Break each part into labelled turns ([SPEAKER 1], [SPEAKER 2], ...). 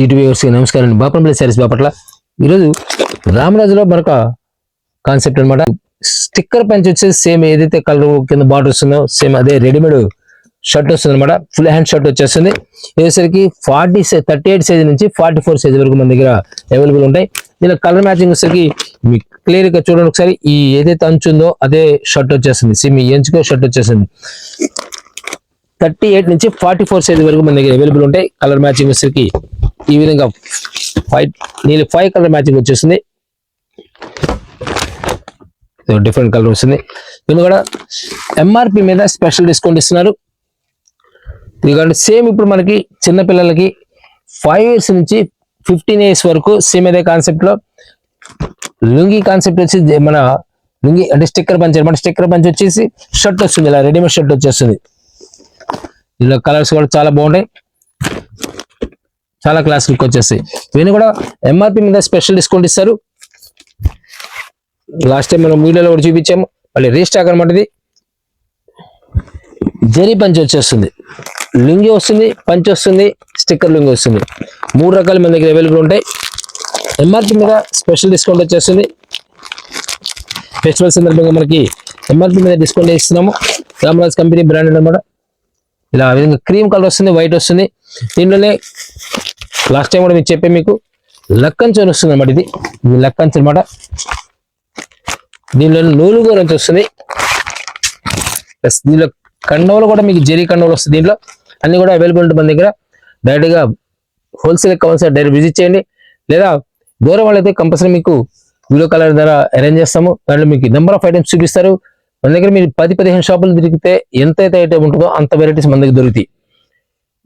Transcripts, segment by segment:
[SPEAKER 1] YouTube వ్యూవర్స్కి నమస్కారం. బాపంపల్లి శారీస్ బాపట్ల. ఈరోజు రామరాజులో మరొక కాన్సెప్ట్ అనమాట. స్టిక్కర్ పంచ్ వచ్చేసి సేమ్ ఏదైతే కలర్ కింద బార్డర్ వస్తుందో సేమ్ అదే రెడీమేడ్ షర్ట్ వస్తుంది అనమాట. ఫుల్ హ్యాండ్ షర్ట్ వచ్చేస్తుంది. ఇదేసరికి 38 సైజ్ నుంచి 44 సైజ్ వరకు మన దగ్గర అవైలబుల్ ఉంటాయి. దీని కలర్ మ్యాచింగ్ వచ్చేసరికి మీకు క్లియర్ గా చూడండి ఒకసారి. ఈ ఏదైతే అంచు ఉందో అదే షర్ట్ వచ్చేస్తుంది. సేమ్ ఎంచుకో షర్ట్ వచ్చేస్తుంది. 38 నుంచి 44 సైజ్ వరకు మన దగ్గర అవైలబుల్ ఉంటాయి. కలర్ మ్యాచింగ్ వచ్చేసరికి ఈ విధంగా 5 కలర్ మ్యాచింగ్ వచ్చేస్తుంది. డిఫరెంట్ కలర్ వస్తుంది. దీని కూడా ఎంఆర్పి మీద స్పెషల్ డిస్కౌంట్ ఇస్తున్నారు. ఎందుకంటే సేమ్ ఇప్పుడు మనకి చిన్న పిల్లలకి 5 ఇయర్స్ నుంచి 15 ఇయర్స్ వరకు సేమ్ అదే కాన్సెప్ట్ లో లుంగి కాన్సెప్ట్ వచ్చి మన లుంగి అంటే స్టిక్కర్ పంచ్ అనమాట. స్టిక్కర్ పంచ్ వచ్చేసి షర్ట్ వస్తుంది. ఇలా రెడీమేడ్ షర్ట్ వచ్చేస్తుంది. ఇలా కలర్స్ కూడా చాలా బాగుంటాయి. చాలా క్లాస్ లుక్ వచ్చేస్తాయి. ఇవన్నీ కూడా ఎంఆర్పి మీద స్పెషల్ డిస్కౌంట్ ఇస్తారు. లాస్ట్ టైం మనం వీడియోలో కూడా చూపించాము. మళ్ళీ రీస్టాక్ అనమాట. ఇది జరీ పంచ్ వచ్చేస్తుంది. లుంగి వస్తుంది, పంచ్ వస్తుంది, స్టిక్కర్ లుంగి వస్తుంది. 3 రకాలు మన దగ్గర అవైలబుల్ ఉంటాయి. ఎంఆర్పి మీద స్పెషల్ డిస్కౌంట్ వచ్చేస్తుంది. ఫెస్టివల్ సందర్భంగా మనకి ఎంఆర్పి మీద డిస్కౌంట్ ఇస్తున్నాము. రామరాజ్ కంపెనీ బ్రాండెడ్ అనమాట. ఇలా విధంగా క్రీమ్ కలర్ వస్తుంది, వైట్ వస్తుంది. దీంట్లోనే లాస్ట్ టైం కూడా మీకు చెప్పే మీకు లక్కంచు అని వస్తుంది అనమాట. ఇది లక్కంచు అనమాట. దీనిలో నూలుగో నుంచి వస్తుంది. ప్లస్ దీనిలో కండవలు కూడా మీకు జరీ కండవలు వస్తుంది. దీంట్లో అన్ని కూడా అవైలబుల్ ఉంటుంది మన దగ్గర. డైరెక్ట్ గా హోల్సేల్ కావాల్సిన డైరెక్ట్ విజిట్ చేయండి. లేదా దూరం వాళ్ళైతే కంపల్సరీ మీకు వీడియో కలర్ ద్వారా అరేంజ్ చేస్తాము. దాంట్లో మీకు నెంబర్ ఆఫ్ ఐటమ్స్ చూపిస్తారు. మన దగ్గర మీరు 10-15 షాపులు తిరిగితే ఎంతైతే ఐటమ్ ఉంటుందో అంత వెరైటీస్ మన దగ్గర దొరుకుతాయి.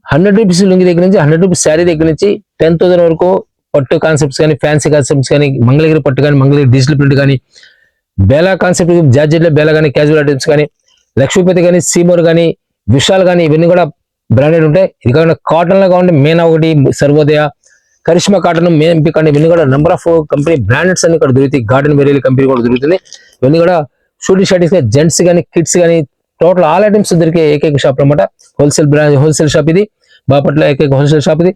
[SPEAKER 1] 100 రూపీస్ లుంగి దగ్గర నుంచి 100 రూపీస్ శారీ దగ్గర నుంచి 10,000 వరకు పట్టు కాన్సెప్ట్స్ కానీ, ఫ్యాన్సీ కాన్సెప్ట్స్ కానీ, మంగళగిరి పట్టు కానీ, మంగళగిరి డిజిటల్ ప్రింట్ కానీ, బేలా కాన్సెప్ట్ జార్జెట్ లో బేలా కానీ, క్యాజువల్ ఐటమ్స్ కానీ, లక్ష్మీపతి కానీ, సీమోర్ కానీ, విశాల్ కానీ, ఇవన్నీ కూడా బ్రాండెడ్ ఉంటాయి. ఇది కాకుండా కాటన్ లో కావాలి మేనా ఒకటి, సర్వోదయ, కరిష్మా కాటన్, మేంపి కానీ, ఇవన్నీ కూడా నెంబర్ ఆఫ్ కంపెనీ బ్రాండెడ్స్ అన్ని కూడా దొరుకుతాయి. గార్డెన్ వెరియల్ కంపెనీ కూడా దొరుకుతుంది. ఇవన్నీ కూడా షూటింగ్ షర్ట్స్ జెంట్స్ కానీ, కిడ్స్ కానీ టోటల్ ఆల్ ఐటమ్స్ దొరికే ఏకైక షాప్ అనమాట. హోల్సేల్ షాప్ ఇది. బాపట్ల ఏకైక హోల్సేల్ షాప్ ఇది.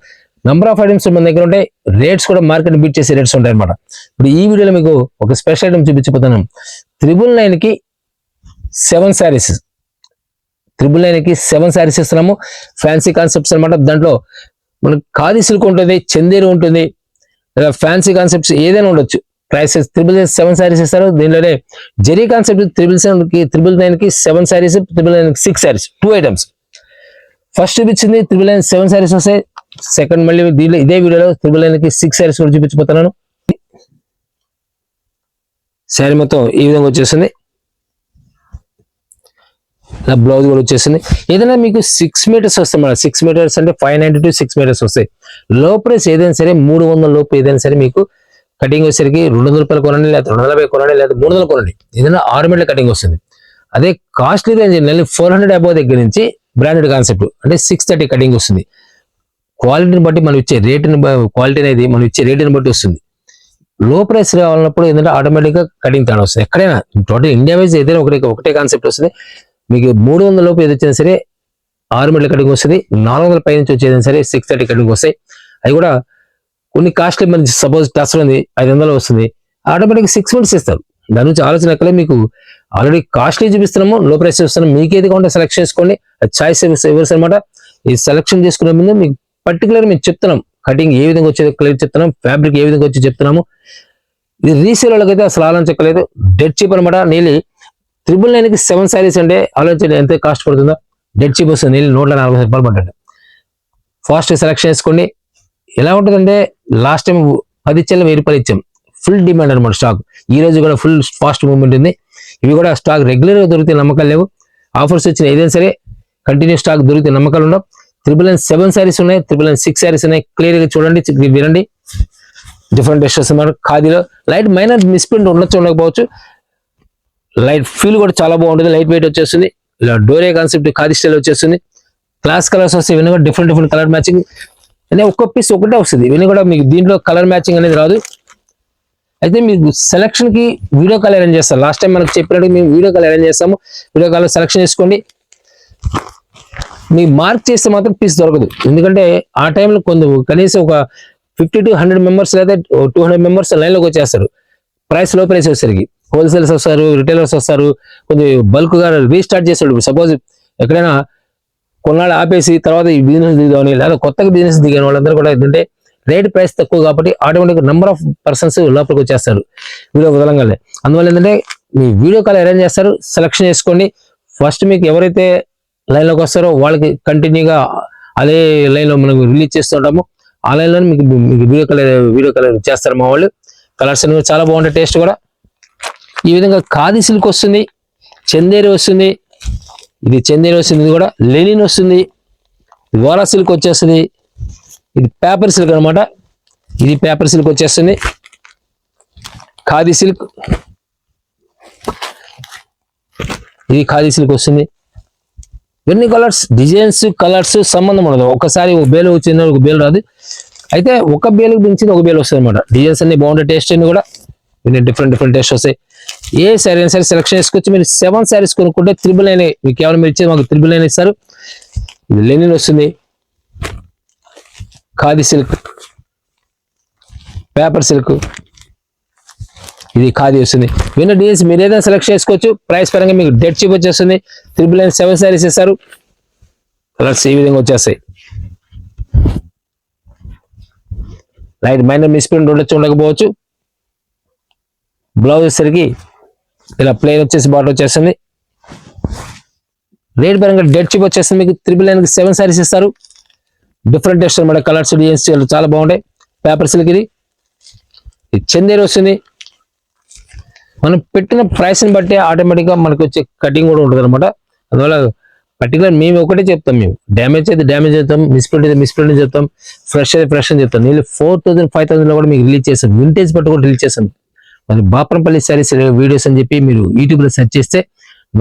[SPEAKER 1] నెంబర్ ఆఫ్ ఐటమ్స్ మన దగ్గర ఉంటాయి. రేట్స్ కూడా మార్కెట్ బీట్ చేసే రేట్స్ ఉంటాయి అనమాట. ఇప్పుడు ఈ వీడియోలో మీకు ఒక స్పెషల్ ఐటమ్ చూపించబోతున్నాం. 999 కి 7 శారీస్. 999 కి 7 శారీస్ ఇస్తున్నాము. ఫ్యాన్సీ కాన్సెప్ట్స్ అనమాట. దాంట్లో మనకు ఖాదీ సిల్క్ ఉంటుంది, చందేరి ఉంటుంది, లేదా ఫ్యాన్సీ కాన్సెప్ట్స్ ఏదైనా ఉండొచ్చు. ప్రైసెస్ 7 శారీస్ ఇస్తారు. దీనిలోనే జెరీ కాన్సెప్ట్ 999 కి 7 శారీస్, 999 కి 6 శారీస్, 2 ఐటమ్స్. ఫస్ట్ చూపించింది 999 7 శారీస్ వస్తాయి. సెకండ్ మళ్ళీ దీనిలో ఇదే వీడియోలో 999 కి 6 శారీస్ కూడా చూపించబోతున్నాను. శారీ మొత్తం ఈ విధంగా వచ్చేసింది. ఇలా బ్లౌజ్ కూడా వచ్చేసింది. ఏదైనా మీకు 6 మీటర్స్ వస్తాయి మేడం. 6 మీటర్స్ అంటే 590 to 6 మీటర్స్ వస్తాయి. లో ప్రైస్ ఏదైనా సరే 300 లోపు ఏదైనా సరే మీకు కటింగ్ వచ్చేసరికి 200 రూపాయలు కొనండి, లేదా 250 కొనండి, లేదా 300 కొనండి. ఏదైనా 6 మీటర్ల కటింగ్ వస్తుంది. అదే కాస్ట్లీ రేంజ్ 400 అబోవ్ దగ్గర నుంచి బ్రాండెడ్ కాన్సెప్ట్ అంటే 630 కటింగ్ వస్తుంది. క్వాలిటీని బట్టి మనం ఇచ్చే రేటుని, క్వాలిటీ అనేది మనం ఇచ్చే రేటుని బట్టి వస్తుంది. లో ప్రైస్ కావాలన్నప్పుడు ఏంటంటే ఆటోమేటిక్ గా కటింగ్ తేడా వస్తుంది. ఎక్కడైనా టోటల్ ఇండియా వైజ్ ఏదైనా ఒకటే కాన్సెప్ట్ వస్తుంది. మీకు 300 లోపు ఏది వచ్చినా సరే 6 మీటర్ల కటింగ్ వస్తుంది. 400 పై నుంచి వచ్చేదైనా సరే 630 కటింగ్ వస్తాయి. అవి కూడా కొన్ని కాస్ట్లీ మనకి సపోజ్ టస్టర్ ఉంది 500 వస్తుంది, ఆటోమేటిక్ 6 మీటర్స్ ఇస్తారు. దాని నుంచి ఆలోచన ఎక్కలే. మీకు ఆల్రెడీ కాస్ట్లీ చూపిస్తున్నాము, లో ప్రైస్ చూస్తున్నాము. మీకు ఏది కావాలంటే సెలెక్ట్ చేసుకోండి. అది చాయిస్ ఇవ్వర్స్ అనమాట. ఈ సెలెక్షన్ చేసుకునే ముందు మీకు పర్టికులర్ మీకు చెప్తున్నాం కటింగ్ ఏ విధంగా వచ్చేది క్లియర్ చెప్తున్నాం, ఫ్యాబ్రిక్ ఏ విధంగా వచ్చి చెప్తున్నాము. ఇది రీసేల్ వాళ్ళకి అయితే అసలు ఆలోచన చెక్కలేదు. డెడ్ చీప్ అనమాట. నీళ్ళు 999 కి 7 శారీస్ అంటే ఆలోచన ఎంత కాస్ట్ పడుతుందో. డెడ్ చీప్ వస్తుంది. నీళ్ళు 140 రూపాయలు పడ్డాడు. ఫాస్ట్ సెలెక్షన్ చేసుకోండి. ఎలా ఉంటుందంటే లాస్ట్ టైం 10 ఇచ్చాము, 1000 రూపాయలు ఇచ్చాం. ఫుల్ డిమాండ్ అనమాట స్టాక్. ఈ రోజు కూడా ఫుల్ ఫాస్ట్ మూవ్మెంట్ ఉంది. ఇవి కూడా స్టాక్ రెగ్యులర్ గా దొరికితే నమ్మకాలు లేవు. ఆఫర్స్ వచ్చిన ఏదైనా సరే కంటిన్యూ స్టాక్ దొరికితే నమ్మకాలు ఉండవు. 999 7 శారీస్ ఉన్నాయి, 999 6 శారీస్ ఉన్నాయి. క్లియర్ గా చూడండి, వినండి. డిఫరెంట్ టెస్టర్స్ అన్నమాట. ఖాదీలో లైట్ మైనర్ మిస్ప్రింట్ ఉండొచ్చు, ఉండకపోవచ్చు. లైట్ ఫీల్ కూడా చాలా బాగుంటుంది. లైట్ వెయిట్ వచ్చేస్తుంది. ఇలా డోరే కాన్సెప్ట్ ఖాదీ స్టైల్ వచ్చేస్తుంది. క్లాస్ కలర్స్ వస్తాయి. ఇవన్నీ కూడా డిఫరెంట్ కలర్ మ్యాచింగ్ అంటే ఒక్క పీస్ ఒకటే వస్తుంది. ఇవన్నీ కూడా మీకు దీంట్లో కలర్ మ్యాచింగ్ అనేది రాదు. అయితే మీకు సెలక్షన్ కి వీడియో కాల్ అరేంజ్ చేస్తాం. లాస్ట్ టైం మనకు చెప్పినట్టు మేము వీడియో కాల్ అరేంజ్ చేస్తాము. వీడియో కాల్ సెలక్షన్ చేసుకోండి. మీకు మార్క్ చేస్తే మాత్రం పీస్ దొరకదు. ఎందుకంటే ఆ టైంలో కనీసం ఒక 50 to 100 మెంబర్స్ లేదా 200 మెంబర్స్ లైన్లోకి వచ్చేస్తారు. లో ప్రైస్ వచ్చేసరికి హోల్సేల్స్ వస్తారు, రిటైలర్స్ వస్తారు, కొంచెం బల్క్ గా రీస్టార్ట్ చేస్తాడు. సపోజ్ ఎక్కడైనా కొన్నాళ్ళు ఆపేసి తర్వాత ఈ బిజినెస్ దిగాని లేదా కొత్తగా బిజినెస్ దిగిన వాళ్ళందరూ కూడా ఏంటంటే రేట్ ప్రైస్ తక్కువ కాబట్టి ఆటోమేటిక్ నెంబర్ ఆఫ్ పర్సన్స్ లోపలికి వచ్చేస్తారు వీడియో వదలంగానే. అందువల్ల ఏంటంటే మీ వీడియో కాల్ అరేంజ్ చేస్తారు, సెలెక్షన్ చేసుకోండి. ఫస్ట్ మీకు ఎవరైతే లైన్లోకి వస్తారో వాళ్ళకి కంటిన్యూగా అదే లైన్లో మనం రిలీజ్ చేస్తుంటాము. ఆ లైన్లో మీకు వీడియో కాల్ చేస్తారు మా వాళ్ళు. కలర్స్ అనేవి చాలా బాగుంటాయి, టేస్ట్ కూడా. ఈ విధంగా ఖాదీ సిల్క్ వస్తుంది, చందేరి వస్తుంది, ఇది చందేరి వస్తుంది, ఇది కూడా లెనిన్ వస్తుంది, వోరా సిల్క్ వచ్చేస్తుంది, ఇది పేపర్ సిల్క్ అనమాట. ఇది పేపర్ సిల్క్ వచ్చేస్తుంది, ఖాదీ సిల్క్, ఇది ఖాదీ సిల్క్ వస్తుంది. ఎన్ని కలర్స్, డిజైన్స్, కలర్స్ సంబంధం ఉండదు. ఒకసారి ఒక బేలు వచ్చింది, ఒక బేలు రాదు. అయితే ఒక బేలుకి మించింది ఒక బేలు వస్తుంది అనమాట. డిజైన్స్ అన్ని బాగుంటాయి, టేస్ట్ అన్ని కూడా డిఫరెంట్ టేస్ట్ వస్తాయి. ఏ సారీ అయినా సరే సెలెక్షన్ చేసుకోవచ్చు. మీరు 7 sarees కొనుక్కుంటే 999 మీకు కేవలం మీరు ఇచ్చేది మాకు 999 ఇస్తారు. ఇది లెనిన్ వస్తుంది, ఖాదీ సిల్క్, పేపర్ సిల్క్, ఇది ఖాదీ వస్తుంది. విన్న డిజైన్స్ మీరు ఏదైనా సెలెక్ట్ చేసుకోవచ్చు. ప్రైస్ పరంగా మీకు డెడ్ చీప్ వచ్చేస్తుంది. 999 7 sarees ఇస్తారు. కలర్స్ ఈ విధంగా వచ్చేస్తాయి. లైట్ మైనర్ మిస్ప్రింట్ ఉండకపోవచ్చు. బ్లౌజ్ వచ్చేసరికి ఇలా ప్లెయిన్ వచ్చేసి బార్డర్ వచ్చేస్తుంది. రేట్ పరంగా డెడ్ చీప్ వచ్చేస్తుంది. మీకు 999 7 sarees ఇస్తారు. డిఫరెంట్ టెస్ట్ అనమాట. కలర్స్, డిజైన్స్ చాలా బాగుంటాయి. పేపర్ సిల్క్, ఇది చందేరి వస్తుంది. మనం పెట్టిన ప్రైస్ని బట్టి ఆటోమేటిక్గా మనకు వచ్చే కటింగ్ కూడా ఉంటుంది అనమాట. అందువల్ల పర్టికులర్ మేము ఒకటే చెప్తాం, మేము డ్యామేజ్ అయితే డ్యామేజ్ చెప్తాం, మిస్ప్రింట్ అయితే మిస్ప్రింట్ చెప్తాం, ఫ్రెష్ అయితే ఫ్రెష్ అని చెప్తాం. నేను 4000 5000 లో కూడా మీకు రిలీజ్ చేస్తాం, వింటేజ్ పట్టు కూడా రిలీజ్ చేస్తాం. మరి బాపరంపల్లి సారీస్ వీడియోస్ అని చెప్పి మీరు యూట్యూబ్లో సెర్చ్ చేస్తే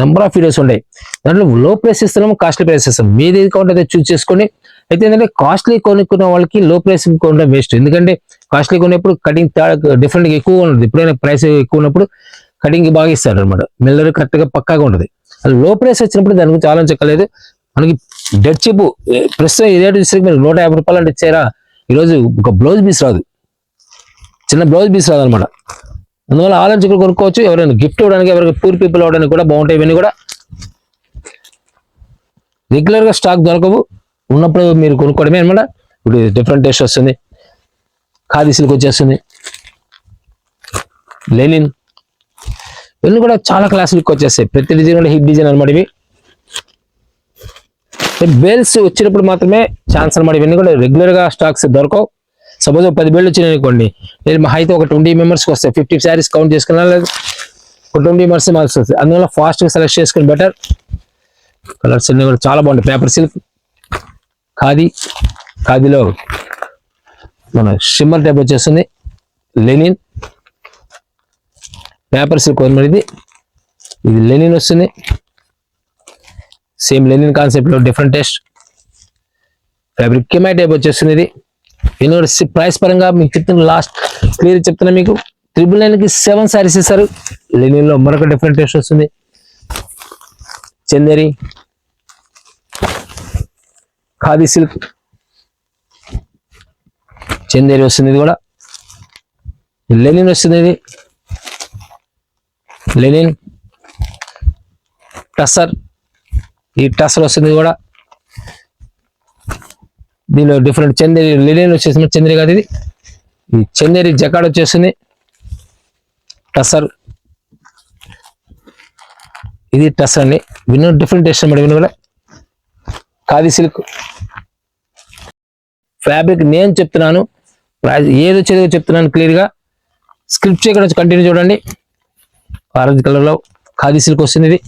[SPEAKER 1] నెంబర్ ఆఫ్ వీడియోస్ ఉంటాయి. దాంట్లో లో ప్రైస్ ఇస్తున్నాము, కాస్ట్లీ ప్రైస్ ఇస్తాం. మీది ఏది కావాలంటే అదే చూస్ చేసుకోండి. అయితే ఏంటంటే కాస్ట్లీ కొనుక్కున్న వాళ్ళకి లో ప్రైస్ కొనడం వేస్ట్. ఎందుకంటే కాస్ట్లీ కొన్నప్పుడు కటింగ్ డిఫరెంట్గా ఎక్కువగా ఉంటుంది. ఎప్పుడైనా ప్రైస్ ఎక్కువ ఉన్నప్పుడు కటింగ్ బాగా ఇస్తారు అనమాట. మిల్లర్ కరెక్ట్గా పక్కాగా ఉంటుంది. అది లో ప్రైస్ వచ్చినప్పుడు దాని గురించి ఆలోచించలేదు. మనకి డెడ్ చీప్ ప్రస్తుతం ఇదే మీరు 150 రూపాయలు అంటే ఇచ్చారా, ఈరోజు ఒక బ్లౌజ్ పీస్ రాదు, చిన్న బ్లౌజ్ పీస్ రాదు అనమాట. అందువల్ల ఆలోచించుకుని కొనుక్కోవచ్చు. ఎవరైనా గిఫ్ట్ ఇవ్వడానికి, ఎవరికి పూర్ పీపుల్ ఇవ్వడానికి కూడా బాగుంటాయి. ఇవన్నీ కూడా రెగ్యులర్ గా స్టాక్ దొరకవు, ఉన్నప్పుడు మీరు కొనుక్కోవడమే అనమాట. ఇప్పుడు డిఫరెంట్ టేస్ట్ వస్తుంది. ఖాదీ సిల్క్ వచ్చేస్తుంది, లెనిన్, ఇవన్నీ కూడా చాలా క్లాస్ లుక్ వచ్చేస్తాయి. ప్రతి డిజైన్ కూడా హిట్ డిజైన్ అనమాట. ఇవి బేల్స్ వచ్చినప్పుడు మాత్రమే ఛాన్స్ అనమాట. ఇవన్నీ కూడా రెగ్యులర్ గా స్టాక్స్ దొరకవు. సపోజ్ 10 బేళ్ళు వచ్చినాయి అనుకోండి, నేను అయితే ఒక 20 మెంబర్స్కి వస్తాయి. 50 sarees కౌంట్ చేసుకున్నా లేదు, ఒక 20 మెంబర్స్ మార్క్స్ వస్తాయి. అందువల్ల ఫాస్ట్గా సెలెక్ట్ చేసుకుని బెటర్. కలర్స్ అన్ని కూడా చాలా బాగుంటాయి. పేపర్ సిల్క్, ఖాదీలో మన షిమ్మర్ టైప్ వచ్చేస్తుంది, లెనిన్, పేపర్ సిల్క్ ఇది లెనిన్ వస్తుంది. సేమ్ లెనిన్ కాన్సెప్ట్ లో డిఫరెంట్ టేస్ట్. ఫ్యాబ్రిక్ కెమై టైప్ వచ్చేస్తుంది. ఇది ప్రైస్ పరంగా మీకు చెప్తున్నా, లాస్ట్ క్లియర్ చెప్తున్నా, మీకు 999 7 sarees ఇస్తారు. లెనిన్ లో మరొక డిఫరెంట్ టేస్ట్ వస్తుంది. చందేరి, ఖాదీ సిల్క్, చందేరి వస్తుంది. ఇది కూడా లెనిన్ వస్తుంది. ఇది లెనిన్, టసర్, ఈ టసర్ వస్తుంది కూడా. దీనిలో డిఫరెంట్ చందేరి, లెనిన్ వచ్చేసి చందేరి కాదు, ఇది ఈ చందేరి జకాడ్ వచ్చేస్తుంది. టసర్, ఇది టసర్ అండి. విన్న డిఫరెంట్ టేస్ట్ అనమాట. విన్న కూడా ఖాదీ సిల్క్. ఫ్యాబ్రిక్ నేను చెప్తున్నాను, ఏదో చదివి చెప్తున్నాను క్లియర్ గా. స్క్రిప్ట్ ఇక్కడ నుంచి కంటిన్యూ చూడండి. ఆరెంజ్ కలర్ లో ఖాదీ సిల్క్ వస్తుంది. ఇది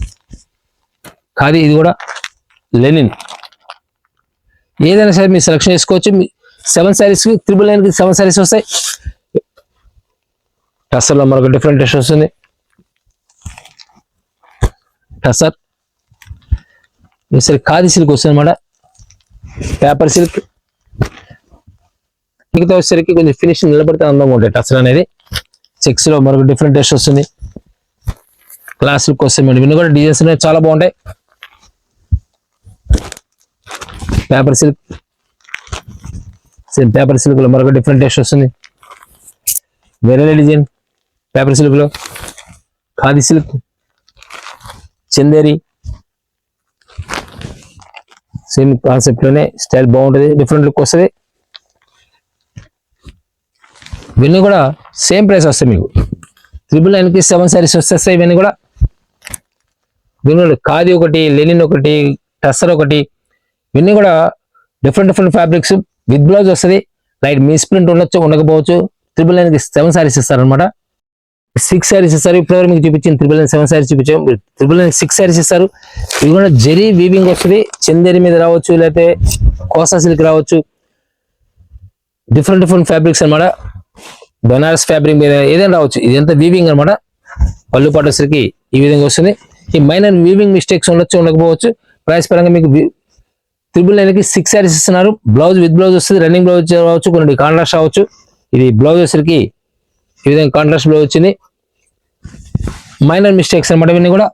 [SPEAKER 1] ఖాదీ, ఇది కూడా లెనిన్. ఏదైనా సరే మీరు సెలెక్షన్ చేసుకోవచ్చు. 7 sarees 999 7 sarees వస్తాయి. టసర్ లో మరొక డిఫరెంట్ టెస్ట్ వస్తుంది. టసర్, సరే ఖాదీ సిల్క్ వస్తుంది అనమాట. పేపర్ సిల్క్, మిగతా వచ్చేసరికి కొంచెం ఫినిషింగ్ నిలబడితే అందంగా ఉంటాయి. టసర్ అనేది 6 లో మరొక డిఫరెంట్ టెస్ట్ వస్తుంది. క్లాస్ లుక్ వస్తాయి మేడం. ఇవన్నీ కూడా డిజైన్స్ అనేవి చాలా బాగుంటాయి. Paper silk, same paper silk లో మరొక డిఫరెంట్ టేస్ట్ వస్తుంది. వేరే డిజైన్ పేపర్ సిల్క్ లో, khadi silk, Chanderi, same concept లోనే స్టైల్ బాగుంటుంది, డిఫరెంట్ లుక్ వస్తుంది. ఇవన్నీ కూడా సేమ్ ప్రైస్ వస్తాయి మీకు. 999కి 7 సారీస్ వచ్చేస్తాయి. ఇవన్నీ కూడా ఖాదీ ఒకటి, లెనిన్ ఒకటి, టస్సర్ ఒకటి, ఇవన్నీ కూడా డిఫరెంట్ ఫ్యాబ్రిక్స్ విత్ బ్లౌజ్ వస్తుంది. లైట్ మిస్ ప్రింట్ ఉండొచ్చు, ఉండకపోవచ్చు. 999కి 7 సారీస్ ఇస్తారనమాట. 6 సారీస్ ఇస్తారు. ఇప్పటివరకు మీకు చూపించిన 999 7 సారీస్ చూపించాం. 999 6 సారీస్ ఇస్తారు. ఇవి కూడా జరీ వీవింగ్ వస్తుంది. చందేరి మీద రావచ్చు, లేకపోతే కోసా సిల్క్ రావచ్చు. డిఫరెంట్ ఫ్యాబ్రిక్స్ అనమాట. బెనారస్ ఫ్యాబ్రిక్ మీద ఏదైనా రావచ్చు. ఇదంతా వీవింగ్ అనమాట. పళ్ళు పట్టసరికి ఈ విధంగా వస్తుంది. ఈ మైనర్ వీవింగ్ మిస్టేక్స్ ఉండొచ్చు, ఉండకపోవచ్చు. ప్రైస్ పరంగా మీకు 999కి 6 సారీస్ ఇస్తున్నారు. బ్లౌజ్ విత్ బ్లౌజ్ వస్తుంది. రన్నింగ్ బ్లౌజ్ రావచ్చు, కొన్ని కాంట్రాస్ట్ రావచ్చు. ఇది బ్లౌజ్ వచ్చరికి ఈ విధంగా కాంట్రాస్ట్ బ్లౌజ్ వచ్చింది. మైనర్ మిస్టేక్స్ అనమాట. ఇవన్నీ కూడా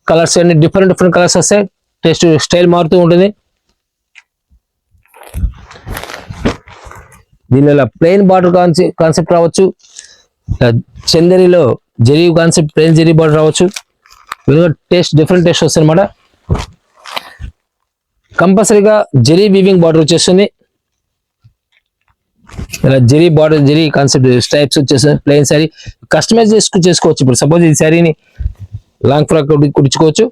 [SPEAKER 1] కలర్స్ అన్ని డిఫరెంట్ కలర్స్ వస్తాయి. టేస్ట్ స్టైల్ మారుతూ ఉంటుంది. దీనిలో ప్లెయిన్ బార్డర్ కాన్సెప్ట్ రావచ్చు. చందేరిలో zari concept, plain zari border రావచ్చు. టేస్ట్ డిఫరెంట్ టేస్ట్ వస్తుంది అనమాట. కంపల్సరీగా జరీ వీవింగ్ బార్డర్ వచ్చేస్తుంది. ఇలా zari border, zari concept stripes వచ్చేస్తుంది. ప్లెయిన్ శారీ కస్టమైజ్ చేసుకోవచ్చు. ఇప్పుడు సపోజ్ ఈ శారీని లాంగ్ ఫ్రాక్ కుట్టించుకోవచ్చు.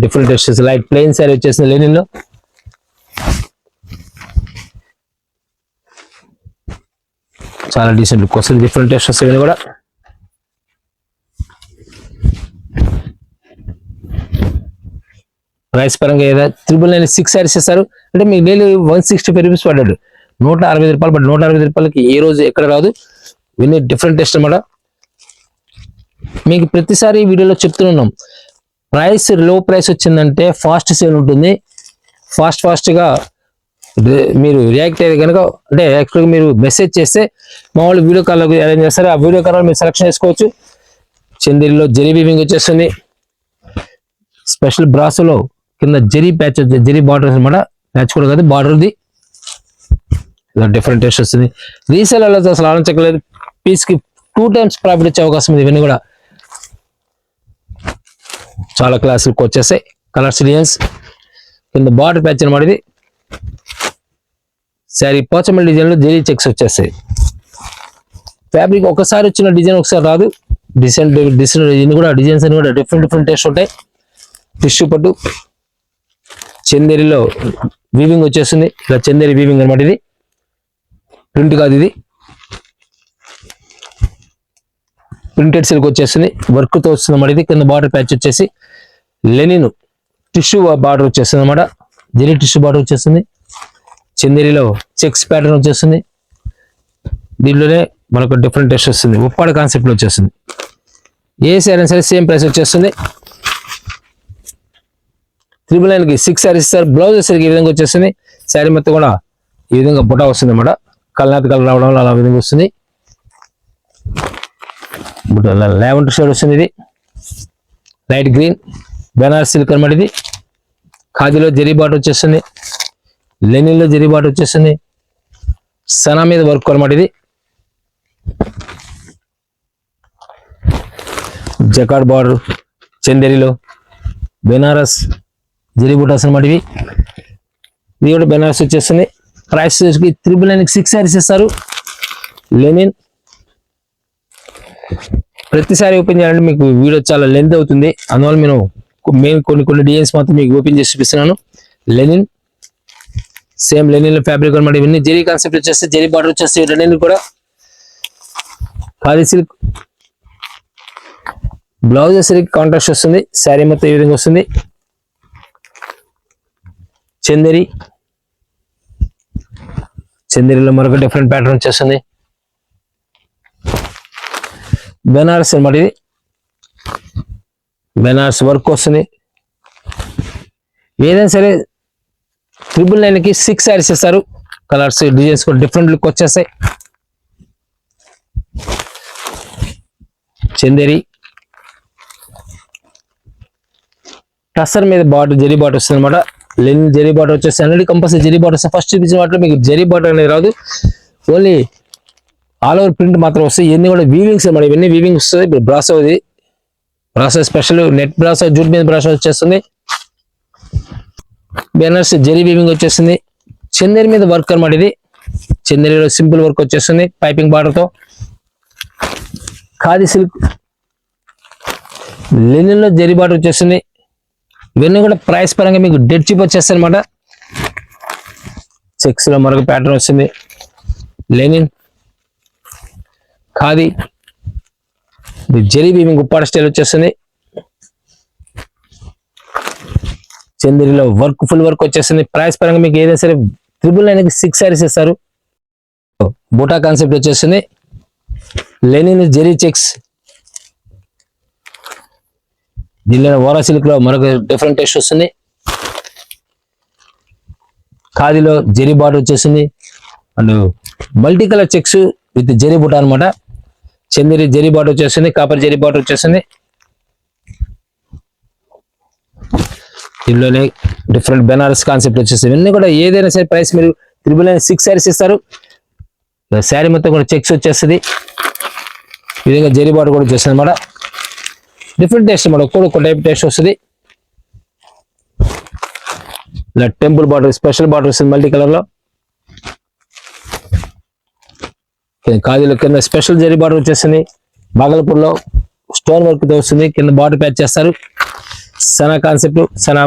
[SPEAKER 1] Different textures. Light plain saree వచ్చేసింది లెనిన్ లో. చాలా డీసెంట్ లుక్ వస్తుంది. డిఫరెంట్ టెక్స్చర్స్ ఇవన్నీ కూడా. ప్రైస్ పరంగా ఏదో 999 6 సారీస్ ఇస్తారు. అంటే మీకు డైలీ 165 రూపీస్ పడ్డాడు. 160 రూపాయలు పడ్డాడు. 160 రూపాయలకి ఏ రోజు ఎక్కడ రాదు. ఇవన్నీ డిఫరెంట్ టెస్ట్ అన్నమాట. మీకు ప్రతిసారి వీడియోలో చెప్తున్నాం, ప్రైస్ లో ప్రైస్ వచ్చిందంటే ఫాస్ట్ సేల్ ఉంటుంది. ఫాస్ట్గా మీరు రియాక్ట్ అయ్యేది కనుక, అంటే యాక్చువల్గా మీరు మెసేజ్ చేస్తే మామూలు వీడియో కాల్ అరేంజ్ చేస్తారు. ఆ వీడియో కాల్ మీరు సెలెక్షన్ చేసుకోవచ్చు. చందేరిలో జరీ వీవింగ్ వచ్చేస్తుంది. స్పెషల్ బ్రాసోలో కింద జరీ ప్యాచ్, జరీ బార్డర్ అనమాట. ప్యాచ్ కూడా కాదు, బార్డర్ది. ఇలా డిఫరెంట్ టేస్ట్ వస్తుంది. రీసేల్ అసలు ఆలోచించలేదు. పీస్కి 2 times ప్రాఫిట్ వచ్చే అవకాశం ఉంది. ఇవన్నీ కూడా చాలా క్లాసులకు వచ్చేస్తాయి. Colours, designs. కింద బార్డర్ ప్యాచ్ అనమాట. ఇది శారీ పోచమల్లి డిజైన్ లో జరీ చెక్స్ వచ్చేస్తాయి. ఫ్యాబ్రిక్ ఒకసారి వచ్చిన డిజైన్ ఒకసారి రాదు. డిజైన్ కూడా డిజైన్స్ అన్ని కూడా డిఫరెంట్ టేస్ట్ ఉంటాయి. టిష్యూ పట్టు చందేరిలో వీవింగ్ వచ్చేస్తుంది. ఇలా చందేరి వీవింగ్ అనమాట. ఇది ప్రింట్ కాదు, ఇది ప్రింటెడ్ సిల్క్ వచ్చేస్తుంది. వర్క్ తో వస్తుంది అన్నమాట. ఇది కింద బార్డర్ ప్యాచ్ వచ్చేసి లెనిన్ టిష్యూ బార్డర్ వచ్చేస్తుంది అనమాట. జరీ టిష్యూ బార్డర్ వచ్చేస్తుంది. చందేరిలో చెక్స్ ప్యాటర్న్ వచ్చేస్తుంది. దీంట్లోనే మనకు డిఫరెంట్ టెస్ట్ వస్తుంది. ఉప్పాడ కాన్సెప్ట్ వచ్చేస్తుంది. ఏ శారీ సరే సేమ్ ప్రైస్ వచ్చేస్తుంది. 999కి 6 సారీస్ ఇస్తారు. బ్లౌజ్ వచ్చేసరికి ఈ విధంగా వచ్చేస్తుంది. శారీ మొత్తం కూడా ఈ విధంగా బుటా వస్తుంది అన్నమాట. కలర్ రావడం వల్ల అలా విధంగా వస్తుంది. లెవెండర్ షేడ్ వస్తుంది. ఇది లైట్ గ్రీన్ బెనారస్ సిల్క్ అనమాట. ఇది ఖాదీలో జరీ బార్డర్ వచ్చేస్తుంది. లెనిన్ లో జరీ బార్డర్ వచ్చేస్తుంది. సనా మీద వర్క్ అనమాట. ఇది జకార్డ్ బార్డర్ చందేరిలో బెనారస్ జరీ బుటాస్ అనమాట. ఇది కూడా బెనారస్ వచ్చేస్తుంది. ప్రైస్ 999కి 6 సారీస్ ఇస్తారు. లెనిన్ ప్రతిసారి ఓపెన్ చేయాలంటే మీకు వీడియో చాలా లెంత్ అవుతుంది. అందువల్ల మేము కొన్ని డిజైన్స్ మాత్రం మీకు ఓపెన్ చేసి చూపిస్తున్నాను. లెనిన్ సేమ్ లెనిన్ లో ఫ్యాబ్రిక్ అనమాట. ఇవన్నీ జరీ కాన్సెప్ట్ వచ్చేస్తే జరీ బార్డర్ వచ్చేస్తే లెనిన్ కూడా. ఖాదీ సిల్క్ బ్లౌజ్ వచ్చేసరికి కాంట్రాస్ట్ వస్తుంది. శారీ మొత్తం ఈ విధంగా వస్తుంది. చందేరిలో మరొక డిఫరెంట్ ప్యాటర్న్ వచ్చేస్తుంది. బెనారస్ అనమాట. ఇది బెనారస్ వర్క్ వస్తుంది. ఏదైనా సరే 999కి 6 సారీస్ ఇస్తారు. కలర్స్, డిజైన్స్ కూడా డిఫరెంట్ లుక్ వచ్చేస్తాయి. చందేరి టస్సర్ మీద బార్డర్, జరీ బార్డర్ వస్తుంది అనమాట. లెనిన్ జరీ బార్డర్ వచ్చేసి అన్ని కంపల్సరీ జరీ బార్డర్. ఫస్ట్ చూపించిన వాటిలో మీకు జరీ బార్డర్ అనేది రాదు, ఓన్లీ ఆల్ ఓవర్ ప్రింట్ మాత్రం వస్తాయి. ఇవన్నీ కూడా వీవింగ్స్ అన్నమాట, ఇవన్నీ వీవింగ్ వస్తుంది. ఇప్పుడు బ్రాసో, ఇది brasso special net brasso, jute మీద బ్రాసో వచ్చేస్తుంది. బెనర్స్ జరీ వీవింగ్ వచ్చేస్తుంది. చందేరి మీద వర్క్ అన్నమాట, ఇది చందేరిలో సింపుల్ వర్క్ వచ్చేస్తుంది పైపింగ్ బార్డర్ తో. ఖాదీ సిల్క్ లెనిన్ లో జరీ బార్డర్ వచ్చేస్తుంది. ఇవన్నీ కూడా ప్రైస్ పరంగా మీకు డెడ్ చీప్ వచ్చేస్తాయి అనమాట. చెక్స్ లో మరొక ప్యాటర్న్ వస్తుంది. Linen, khadi, zari weaving Uppada style వచ్చేస్తుంది. చందేరిలో వర్క్ ఫుల్ వర్క్ వచ్చేస్తుంది. ప్రైస్ పరంగా మీకు ఏదైనా సరే 999 6 సారీస్ ఇస్తారు. బూటా కాన్సెప్ట్ వచ్చేస్తుంది. లెనిన్ జెరీ చెక్స్, దీనిలో ఓరా సిల్క్ లో మరొక డిఫరెంట్ టేస్ట్ వస్తుంది. ఖాదీలో జెరీ బార్డర్ వచ్చేసింది and multi colour checks with zari buta అనమాట. చందేరి జెరీ బార్డర్ వచ్చేసింది, కాపర్ జెరీ బార్డర్ వచ్చేసింది. దీనిలోనే డిఫరెంట్ బెనారస్ కాన్సెప్ట్ వచ్చేసింది. ఇవన్నీ కూడా ఏదైనా సరే ప్రైస్ మీరు 999 6 సారీస్ ఇస్తారు. శారీ మొత్తం కూడా చెక్స్ వచ్చేస్తుంది. ఈ విధంగా జెరీ బార్డర్ కూడా వచ్చేస్తుంది అనమాట. డిఫరెంట్ టేస్ట్ అనమాట, ఒక్కొక్క టైప్ టేస్ట్ వస్తుంది. ఇలా టెంపుల్ బార్డర్, స్పెషల్ బార్డర్ వస్తుంది మల్టీ కలర్ లో. ఖాదీలో కింద స్పెషల్ జెరీ బార్డర్ వచ్చేస్తుంది. బాగల్పూర్ లో స్టోన్ వర్క్ తో వస్తుంది. కింద బార్డర్ ప్యాచ్ చేస్తారు. సనా కాన్సెప్ట్, సనా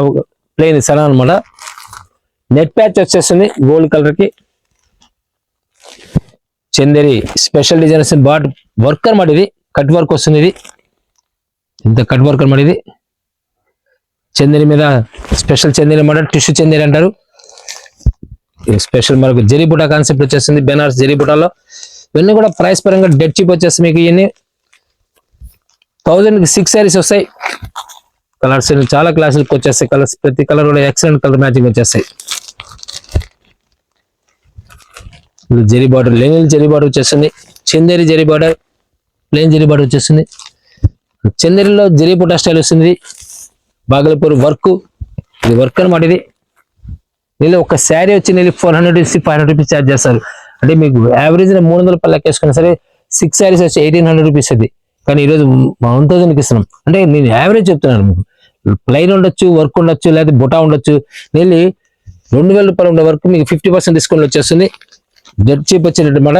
[SPEAKER 1] ప్లెయిన్ సనా అనమాట. నెట్ ప్యాచ్ వచ్చేస్తుంది గోల్డ్ కలర్ కి. చందేరి స్పెషల్ డిజైన్ వస్తుంది. బార్డర్ వర్క్ అనమాట, ఇది కట్ వర్క్ వస్తుంది. ఇది ఇంత కట్ వర్క్ అనమాట. ఇది చందేరి మీద స్పెషల్ చందేరి అనమాట, టిష్యూ చందేరి అంటారు. స్పెషల్ మనకు జెరీ బుటా కాన్సెప్ట్ వచ్చేస్తుంది. బెనారస్ జెరీ బుటాలో ఇవన్నీ కూడా ప్రైస్ పరంగా డెడ్ చీప్ వచ్చేస్తుంది. మీకు ఇవన్నీ 1000 కి 6 సారీస్ వస్తాయి. కలర్స్ చాలా క్లాసులకు వచ్చేస్తాయి. కలర్స్ ప్రతి కలర్ కూడా ఎక్సలెంట్ కలర్ మ్యాచింగ్ వచ్చేస్తాయి. Zari border, linen zari border వచ్చేస్తుంది. Chanderi zari border, plain zari border వచ్చేస్తుంది. చందేరిలో జెరీ బుటా స్టైల్ వస్తుంది. బాగల్పూర్ వర్క్, ఇది వర్క్ అనమాట. ఇది వీళ్ళు ఒక శారీ వచ్చి నేను 400 నుంచి 500 రూపీస్ ఛార్జ్ చేస్తారు. అంటే మీకు యావరేజ్ 300 రూపాయలు లెక్కేసుకున్నా సరే 6 సారీస్ వచ్చి 1800 రూపీస్ అది. కానీ ఈరోజు 1000కి ఇస్తున్నాం. అంటే నేను యావరేజ్ చెప్తున్నాను మీకు. ప్లెయిన్ ఉండొచ్చు, వర్క్ ఉండొచ్చు, లేదా బుటా ఉండొచ్చు. నేను 2000 రూపాయలు ఉండే వరకు మీకు 50% డిస్కౌంట్ వచ్చేస్తుంది. డెడ్ చీప్ వచ్చేటట్టు మాట.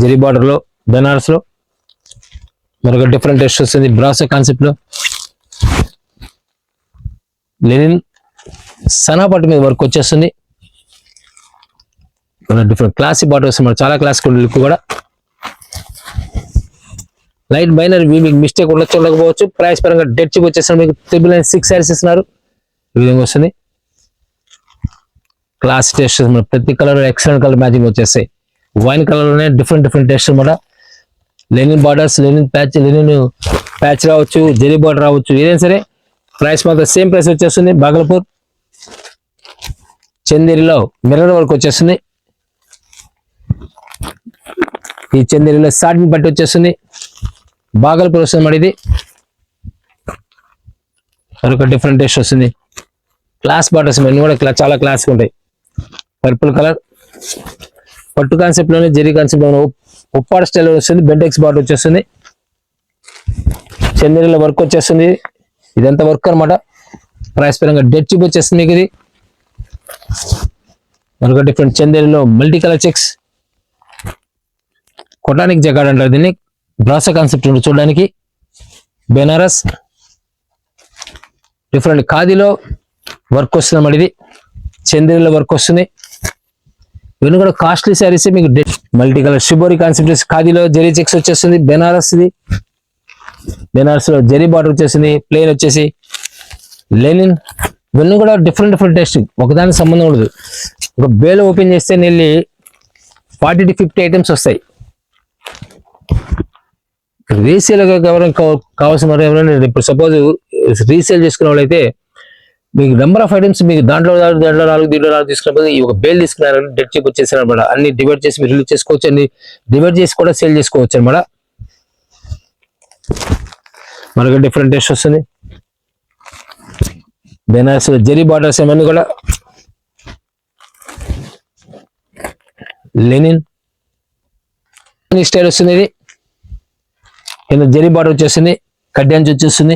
[SPEAKER 1] జెరీ బార్డర్ లో, బెనారస్ లో మరొక డిఫరెంట్ టెస్ట్ వస్తుంది. బ్రాసో కాన్సెప్ట్ లో లెనిన్ సనా పట్టు మీద వర్క్ వచ్చేస్తుంది. డిఫరెంట్ క్లాసిక్ బార్డర్ వస్తుంది. చాలా క్లాసిక్ లుక్ కూడా. లైట్ బైనరీ వీవింగ్ మిస్టేక్ ఉండొచ్చు, ఉండకపోవచ్చు. ప్రైస్ పరంగా డెడ్ చీప్ వచ్చేస్తుంది. మీకు 999 6 సారీస్ ఇస్తున్నారు. ఈ విధంగా వస్తుంది. క్లాస్ టెస్ట్ ప్రతి కలర్ ఎక్సలెంట్ కలర్ మ్యాచింగ్ వచ్చేస్తాయి. వైన్ కలర్ లోనే డిఫరెంట్ డిఫరెంట్ టెస్ట్ అనమాట. లెనిన్ బార్డర్స్, లెనిన్ ప్యాచ్ రావచ్చు, జెరీ బార్డర్ రావచ్చు, ఏదైనా సరే ప్రైస్ మాత్రం సేమ్ ప్రైస్ వచ్చేస్తుంది. బాగల్పూర్ చందేరిలో మిర్రర్ వర్క్ వచ్చేస్తుంది. ఈ చందేరిలో సాటిన్ పట్టి వచ్చేస్తుంది. బాగల్పూర్ వస్తుంది మరి. ఇది మరొక డిఫరెంట్ టేస్ట్ వస్తుంది. క్లాస్ బార్డర్స్ ఇవన్నీ కూడా చాలా క్లాస్ ఉంటాయి. పర్పుల్ కలర్ పట్టు కాన్సెప్ట్ లోనే జెరీ కాన్సెప్ట్ లోనే ఉప్పాడ స్టైల్ వస్తుంది. బెంటెక్స్ బార్డర్ వచ్చేస్తుంది. చందేరిలో వర్క్ వచ్చేస్తుంది. ఇదంతా వర్క్ అనమాట. ప్రైస్ పరంగా డెడ్ చీప్ వచ్చేస్తుంది మీకు. ఇది మరొక డిఫరెంట్ చందేరిలో మల్టీ కలర్ చెక్స్, కొటానిక్ జగాడ్ అంటారు దీన్ని. బ్రాసో కాన్సెప్ట్ ఉంది చూడడానికి. బెనారస్ డిఫరెంట్ ఖాదీలో వర్క్ వస్తుంది అన్నమాట. ఇది చందేరిలో వర్క్ వస్తుంది. ఇవన్నీ కూడా కాస్ట్లీ శారీస్ మీకు. మల్టీ కలర్ షిబోరి కాన్సెప్ట్ ఖాదీలో జెరీ చెక్స్ వచ్చేస్తుంది. బెనారస్, ఇది బెనారస్ లో జెరీ బార్డర్ వచ్చేసింది. ప్లెయిన్ వచ్చేసి లెనిన్. ఇవన్నీ కూడా డిఫరెంట్ డిఫరెంట్ టేస్ట్, ఒకదానికి సంబంధం ఉండదు. ఒక బేల్ ఓపెన్ చేస్తే నెల్లి 40 to 50 ఐటమ్స్ వస్తాయి. రీసేల్ ఎవరైనా కావాల్సిన వారు ఎవరైనా ఇప్పుడు సపోజ్ రీసేల్ చేసుకునే వాళ్ళైతే మీకు నెంబర్ ఆఫ్ ఐటమ్స్ మీకు దాంట్లో 4 దీంట్లో 4 తీసుకున్నప్పుడు ఈ ఒక బేల్ తీసుకున్నారని డెడ్ చీప్ వచ్చేసారు అనమాట. అన్ని డివైడ్ చేసి మీరు రిలీజ్ చేసుకోవచ్చు, అన్ని డివైడ్ చేసి కూడా సేల్ చేసుకోవచ్చు అనమాట. మనకు డిఫరెంట్ టేస్ట్ వస్తుంది. బెనారస్ జెరీ బార్డర్స్ ఇవన్నీ కూడా లెనిన్ స్టైల్ వస్తుంది. ఇది కింద జెరీ బార్డర్ వచ్చేసింది, కడ్డాంచి వచ్చేస్తుంది.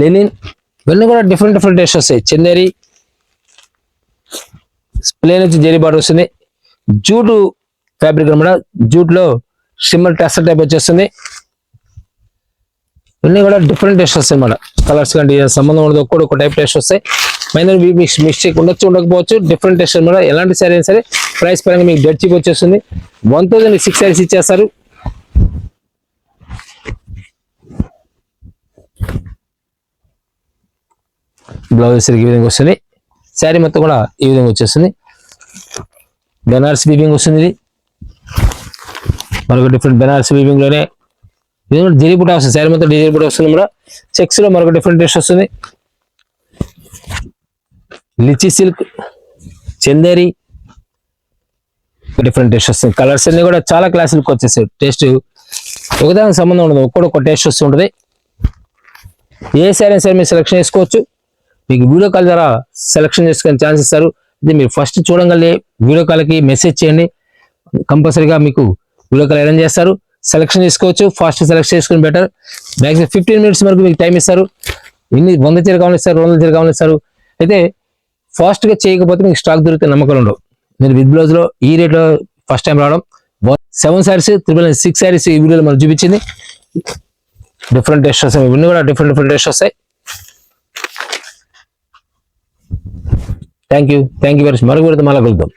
[SPEAKER 1] లెనిన్ ఇవన్నీ కూడా డిఫరెంట్ టేస్ట్ వస్తాయి. చందేరి ప్లేన్ వచ్చి జెరీ బార్డర్ వస్తుంది. జూట్ ఫ్యాబ్రిక్ అనమాట, జూట్ లో షిమ్మర్ టెస్టర్ టైప్ వచ్చేస్తుంది. ఇవన్నీ కూడా డిఫరెంట్ టేస్ట్ వస్తాయి అన్నమాట. కలర్స్ కంటే సంబంధం ఉండదు, ఒక్కొక్క టైప్ టేస్ట్ వస్తాయి. మైనర్ మిస్టేక్ ఉండొచ్చు ఉండకపోవచ్చు, డిఫరెంట్ టేస్ట్ అనమాట. ఎలాంటి సారీ అయినా సరే ప్రైస్ పరంగా మీకు డెడ్ చీప్ వచ్చేస్తుంది. 1006 సారీస్ ఇచ్చేస్తారు. బ్లౌజ్ ఈ విధంగా వస్తుంది. శారీ మొత్తం కూడా ఈ విధంగా వచ్చేస్తుంది. బెనారస్ వీవింగ్ వస్తుంది. ఇది మరొక డిఫరెంట్ బెనారస్ వీవింగ్ లోనే ఇది కూడా జరీ బుట్ట వస్తుంది. శారీ మొత్తం డిజైన్ బుట్ట వస్తుంది కూడా. చెక్స్ లో మరొక డిఫరెంట్ టేస్ట్ వస్తుంది. Lychee silk, Chanderi different taste వస్తుంది. కలర్స్ అన్ని కూడా చాలా క్లాసులకు వచ్చేసాయి. టేస్ట్ ఒకదానికి సంబంధం ఉండదు, ఒక్కొక్క టేస్ట్ వస్తూ ఉంటుంది. ఏ శారీ సరే మీరు సెలెక్షన్ చేసుకోవచ్చు. మీకు వీడియో కాల్ ద్వారా సెలెక్షన్ చేసుకునే ఛాన్స్ ఇస్తారు. ఇది మీరు ఫస్ట్ చూడగలిగే వీడియో కాల్కి మెసేజ్ చేయండి, కంపల్సరీగా మీకు వీడియో కాల్ అరేంజ్ చేస్తారు. సెలెక్షన్ చేసుకోవచ్చు. ఫాస్ట్ సెలెక్ట్ చేసుకుని బెటర్. మ్యాక్సిమం 15 minutes వరకు మీకు టైం ఇస్తారు. 100 చీర కావాలి ఇస్తారు, 200 చీర కావాలి ఇస్తారు. అయితే ఫాస్ట్ గా చేయకపోతే మీకు స్టాక్ దొరికితే నమ్మకాలు ఉండవు. మీరు విత్ బ్లౌజ్ లో ఈ రేట్ లో ఫస్ట్ టైం రావడం 7 sarees 6 sarees ఈ వీడియోలో మనం చూపించింది. డిఫరెంట్ టేస్ట్ వస్తాయి. ఇవన్నీ కూడా డిఫరెంట్ టేస్ట్ వస్తాయి. Thank you very much. మరొక వీడియోతో మళ్ళీ కలుద్దాం.